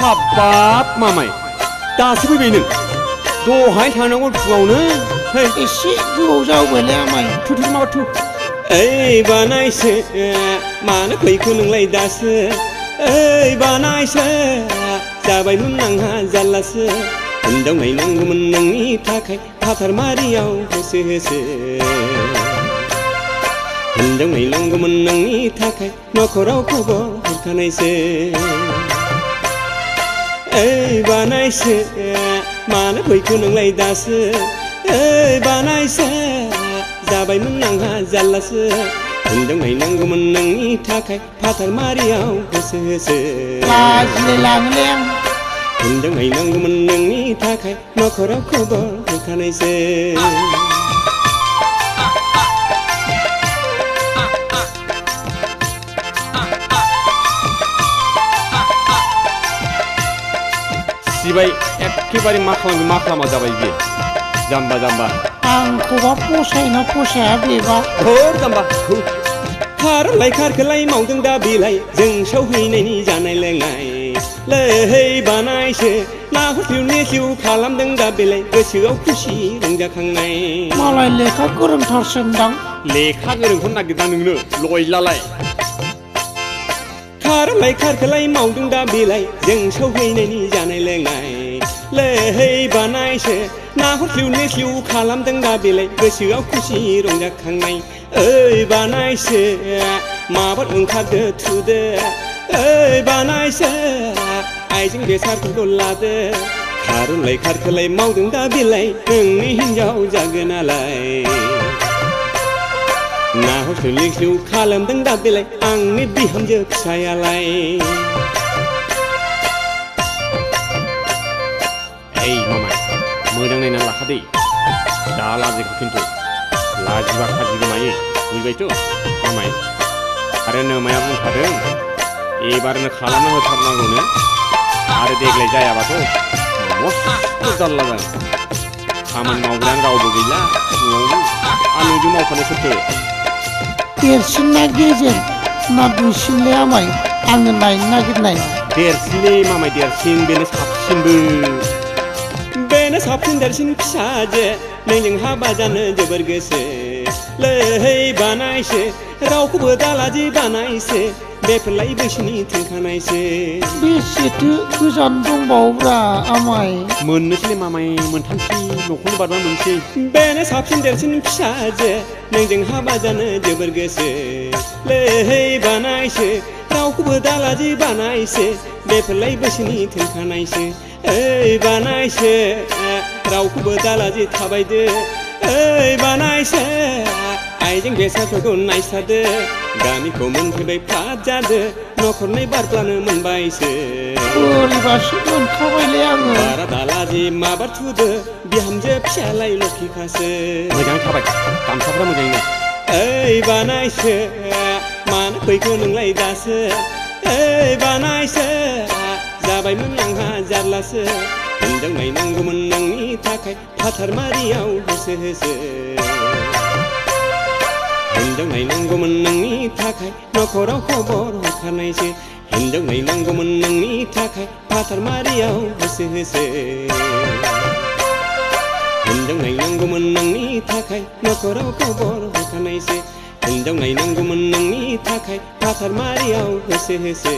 हाबाब मामाय दासो फैबाय नों दहाय थांनांगौ फुङावनो एसे गोबाव जाबायलै आमाय थु माबा थु ओइ बानायसो मानो फैखो नोंलाय दासो ओइ बानायसो जाबायमोन आंहा जारलासो हिनजाव नायनांगौमोन नोंनि थाखाय फाथारमारियाव होसो होसो हिनजाव नायनांगौमोन नोंनि थाखाय नखराव खबर हरखानायसो ओइ बानायसो मानो फैखो नोंलाय दासो ओइ बानायसो जाबायमोन आंहा जारलासो हिनजाव नायनांगौमोन नोंनि थाखाय फाथारमारियाव होसो होसो लाजिलाय लाङोलै आं हिनजाव नायनांगौमोन नोंनि थाखाय नखराव खबर होखानायसो सिबाय एखेबारे मा खालामा जाबाय बे जाम्बा जाम्बा आंखौबा फसायना फसाया बेबा हर जाम्बा खारलाय खारखोलाय मावदों दा बेलाय जों सौहैनायनि जानाय लोंनाय लैहै बानायसो नाहरथिउ नेथिउ खालामदों दा बेलाय गोसोआव खुसि रंजाखांनाय मालाय लेखा गोरोंथारसोनदां लेखा गोरोंखौ नागिरदा नोंनो लयलालाय खारलाय खारखोलाय मावदों दा बेलाय जों सौहैनायनि जानाय लोंनाय लैहै बानायसो नाहरथिउ नेथिउ खालामदों दा बेलाय गोसोआव खुसि रंजाखांनाय ओइ बानायसो माबार ओंखारदो थुदो ओइ बानायसो आइजें बेसादफोरखौ लादो खारलाय खारखोलाय मावदों दा बेलाय नोंनि हिनजाव जागोनालाय नाहरथिउ नेथिउ खालामदों दा बेलाय आंनि बिहामजो फिसायालाय ओइ मामाय मोजां नायना लाखादै दा लाजिखौ खिन्थु लाजिबा खाजि गोमायो बुझबायथ' मामाय आरो नोमाया बुंखादों एबारनो खालामना होथारनांगौनो आरो देग्लाय जायाबाथ' मस्थ' जारला जागोन खामानि मावग्रायानो रावबो गैला न'आवनो आंजों मावफानो सोरथो देरसिन ना गेजेर ना दुइसिनलै आमाय आङो नायनो नागिरनाय देरसिनलै मामाय देरसिन बेनो साबसिनबो बेनो साबसिन देरसिन फिसाजो नोंजों हाबा जानो जोबोर गोसो लैहै बानायसो रावखौबो दालाजि बानायसो बेफोरलाय बैसोनि थोनखानायसो बेसेथो गोजान दंबावोब्रा आमाय मोननोसैलै मामाय मोनथामसै न'खौनो बारबा मोनसै बेनो साबसिन देरसिन फिसाजो नोंजों हाबा जानो जोबोर गोसो लैहै बानायसो रावखौबो दालाजि बानायसो बेफोरलाय बैसोनि थोनखानायसो ओइ बानायसो रावखौबो दालाजि थाबायदो ओइ बानायसो आइजें बेसादफोरखौ नायसादो गामिखौ मोनफैबाय फ्राद जादो न'खरनै बारब्लानो मोनबायसो बोरैबासो मोनखाबायलै आङो बारा दालाजि माबार थुदो बिहामजो फिसालाय लखिखासो मोजां थाबाय गामसाफ्रा मोजाङैनो ओइ बानायसो मानो फैखो नोंलाय दासो ओइ बानायसो जाबायमोन आंहा जारलासो हिनजाव नायनांगौमोन नोंनि थाखाय फाथारमारियाव होसो होसो हिनजाव नायनांगौमोन नोंनि थाखाय नखराव खबर हरखानायसो हिनजाव नायनांगौमोन नोंनि थाखाय फाथारमारियाव होसो होसो हिनजाव नायनांगौमोन नोंनि थाखाय नखराव खबर हरखानायसो हिनजाव नायनांगौमोन नोंनि थाखाय फाथारमारियाव होसो होसो